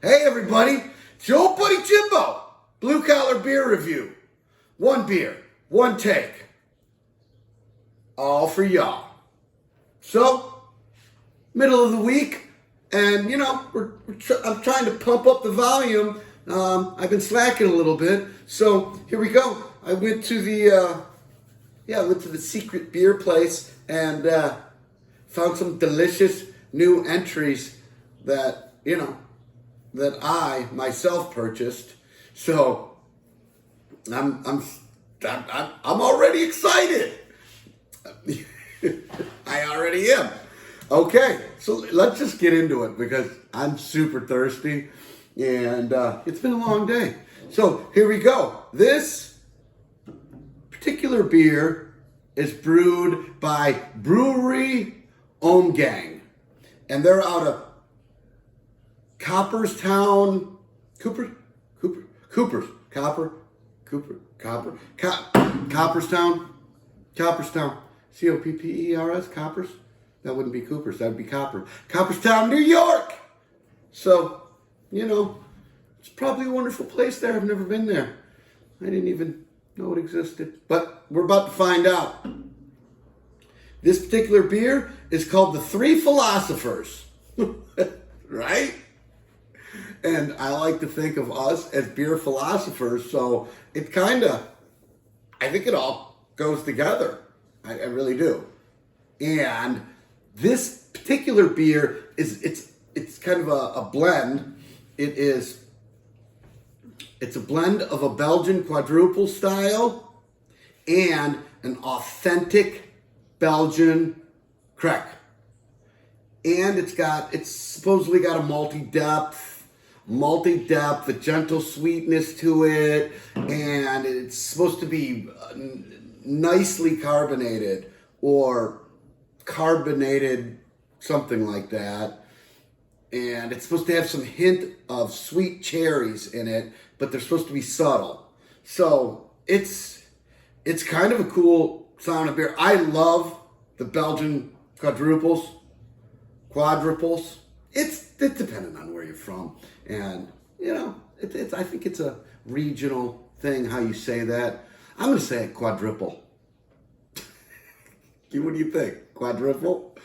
Hey everybody, it's your old buddy Jimbo. Blue Collar Beer Review. One beer, one take. All for y'all. So, middle of the week, and you know, I'm trying to pump up the volume. I've been slacking a little bit, so here we go. I went to the secret beer place and found some delicious new entries that I myself purchased. So I'm already excited. I already am. Okay, so let's just get into it because I'm super thirsty and it's been a long day. So here we go. This particular beer is brewed by Brewery, Omme, and they're out of Cooperstown, Cooperstown, Coppers, Coppers? That wouldn't be Coopers, that would be Cooperstown, New York! So, it's probably a wonderful place there. I've never been there. I didn't even know it existed. But we're about to find out. This particular beer is called the Three Philosophers. Right? And I like to think of us as beer philosophers, so I think it all goes together. I really do. And this particular beer it's kind of a blend. It's a blend of a Belgian quadruple style and an authentic Belgian Krek. And it's supposedly got a multi-depth, a gentle sweetness to it, and it's supposed to be nicely carbonated or carbonated, something like that. And it's supposed to have some hint of sweet cherries in it, but they're supposed to be subtle. So it's kind of a cool sound of beer. I love the Belgian quadruples. It's dependent on where you're from, and I think it's a regional thing how you say that. I'm gonna say it quadruple. What do you think? Quadruple,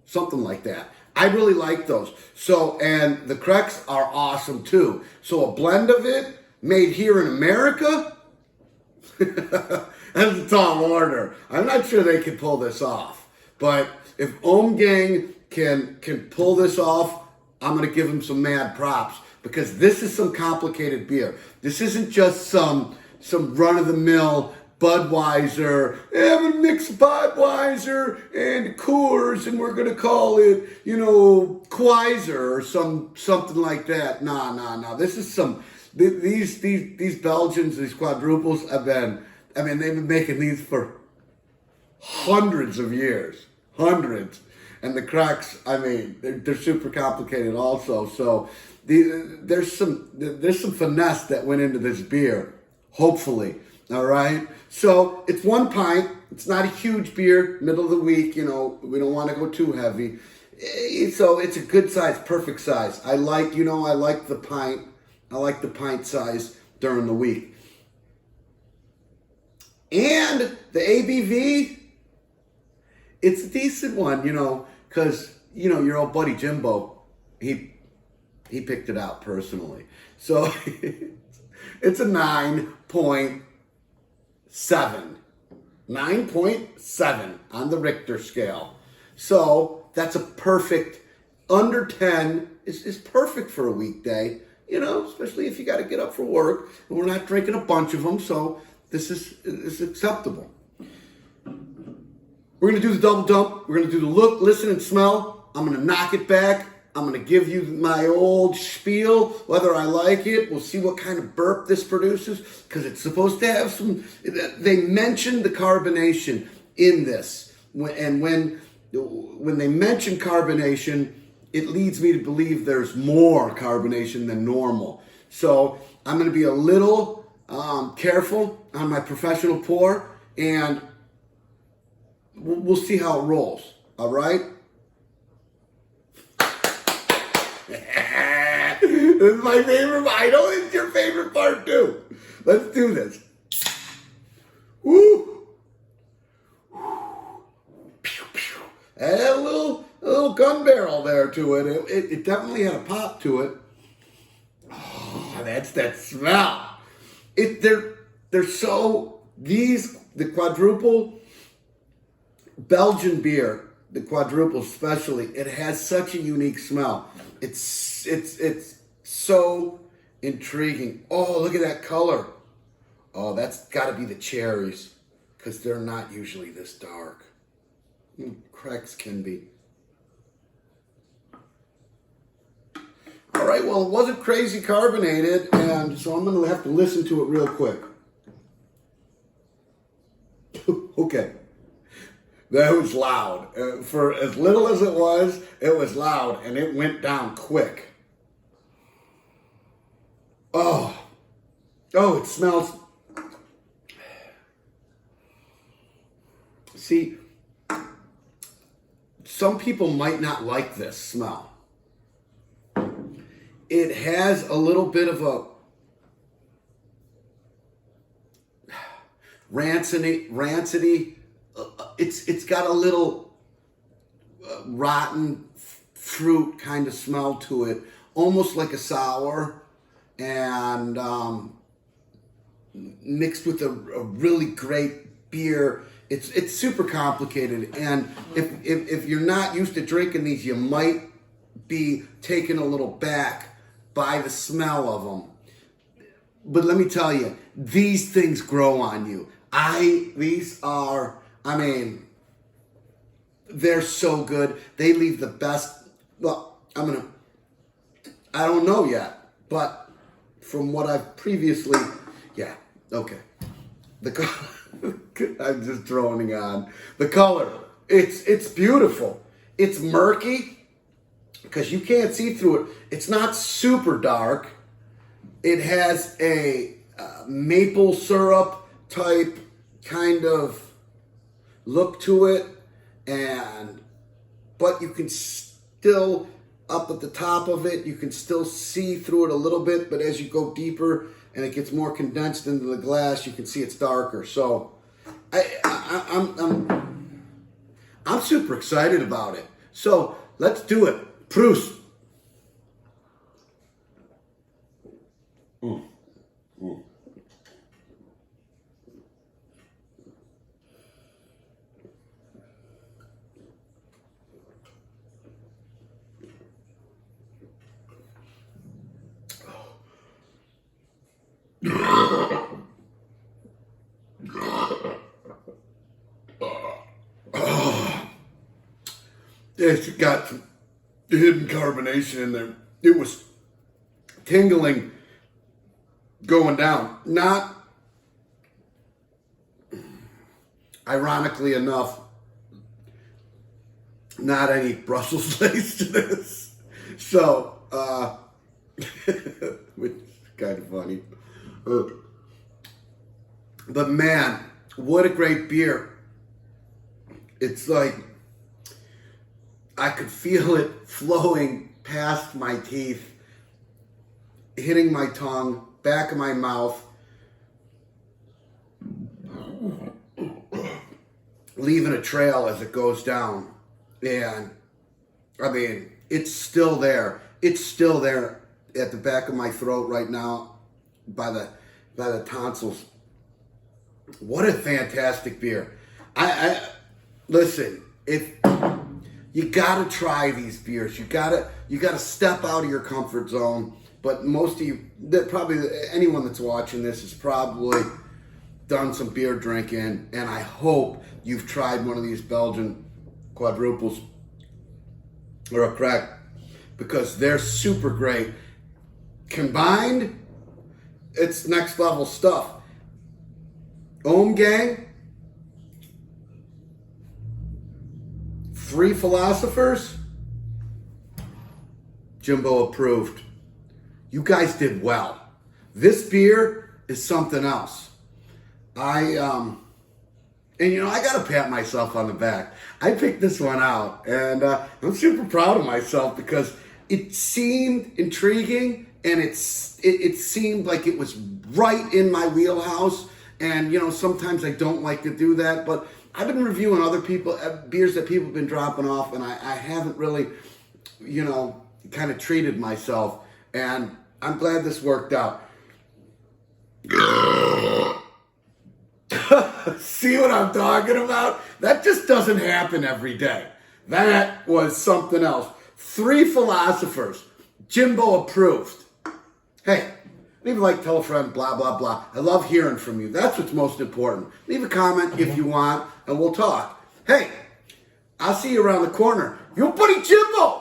something like that. I really like those. So, and the Kreks are awesome too. So a blend of it made here in America. That's a tall order. I'm not sure they can pull this off. But if Omme can pull this off, I'm going to give them some mad props because this is some complicated beer. This isn't just some run-of-the-mill Budweiser. I'm going to mix Budweiser and Coors and we're going to call it, Queiser or something like that. No. This is these Belgians, these quadruples they've been making these for hundreds of years. And the Kreks, they're super complicated also. So there's some finesse that went into this beer, hopefully. All right. So it's 1 pint. It's not a huge beer, middle of the week. We don't want to go too heavy. So it's a good size, perfect size. I like the pint. I like the pint size during the week. And the ABV, it's a decent one, because, your old buddy Jimbo, he picked it out personally. So it's a 9.7. 9.7 on the Richter scale. So that's a perfect, under 10 is perfect for a weekday, especially if you got to get up for work. And we're not drinking a bunch of them, so this is acceptable. We're going to do the double dump. We're going to do the look, listen, and smell. I'm going to knock it back. I'm going to give you my old spiel, whether I like it. We'll see what kind of burp this produces, because it's supposed to have some... They mentioned the carbonation in this. And when they mention carbonation, it leads me to believe there's more carbonation than normal. So I'm going to be a little careful on my professional pour, and we'll see how it rolls. All right? This is my favorite. I know it's your favorite part too. Let's do this. Woo! Pew, pew. And a little gun barrel there to it. It definitely had a pop to it. Oh, that's that smell. They're so, the quadruple Belgian beer, the quadruple especially, it has such a unique smell. It's so intriguing. Oh, look at that color. Oh, that's got to be the cherries, because they're not usually this dark. Cracks can be. All right, well, it wasn't crazy carbonated, and so I'm going to have to listen to it real quick. Okay. That was loud. For as little as it was loud, and it went down quick. Oh, it smells. See, some people might not like this smell. It has a little bit of a rancidy. It's got a little rotten fruit kind of smell to it, almost like a sour, and mixed with a really great beer. It's super complicated, and if you're not used to drinking these, you might be taken a little back by the smell of them. But let me tell you, these things grow on you. They're so good. They leave the best. Well, I don't know yet, but from what I've previously, yeah, okay. I'm just droning on. The color, it's beautiful. It's murky, because you can't see through it. It's not super dark. It has a maple syrup type kind of look to it, but you can still, up at the top of it, you can still see through it a little bit, but as you go deeper and it gets more condensed into the glass, you can see it's darker. So I'm super excited about it. So let's do it. Proust. It's got some hidden carbonation in there. It was tingling going down. Not, ironically enough, not any Brussels lace to this. So, which is kind of funny. But man, what a great beer. It's like, I could feel it flowing past my teeth, hitting my tongue, back of my mouth, leaving a trail as it goes down. And it's still there. It's still there at the back of my throat right now by the tonsils. What a fantastic beer. I listen, if you gotta try these beers. You gotta step out of your comfort zone. But most of you, probably anyone that's watching this has probably done some beer drinking, and I hope you've tried one of these Belgian quadruples or a crack, because they're super great. Combined, it's next level stuff. Omme gang, Free Philosophers, Jimbo approved. You guys did well. This beer is something else. I gotta pat myself on the back. I picked this one out, and I'm super proud of myself, because it seemed intriguing, and it seemed like it was right in my wheelhouse. And, sometimes I don't like to do that, but I've been reviewing other beers that people have been dropping off, and I haven't really, kind of treated myself. And I'm glad this worked out. See what I'm talking about? That just doesn't happen every day. That was something else. 3 Philosophers. Jimbo approved. Hey, leave a like, tell a friend, blah, blah, blah. I love hearing from you. That's what's most important. Leave a comment if you want, and we'll talk. Hey, I'll see you around the corner. Your buddy Jimbo!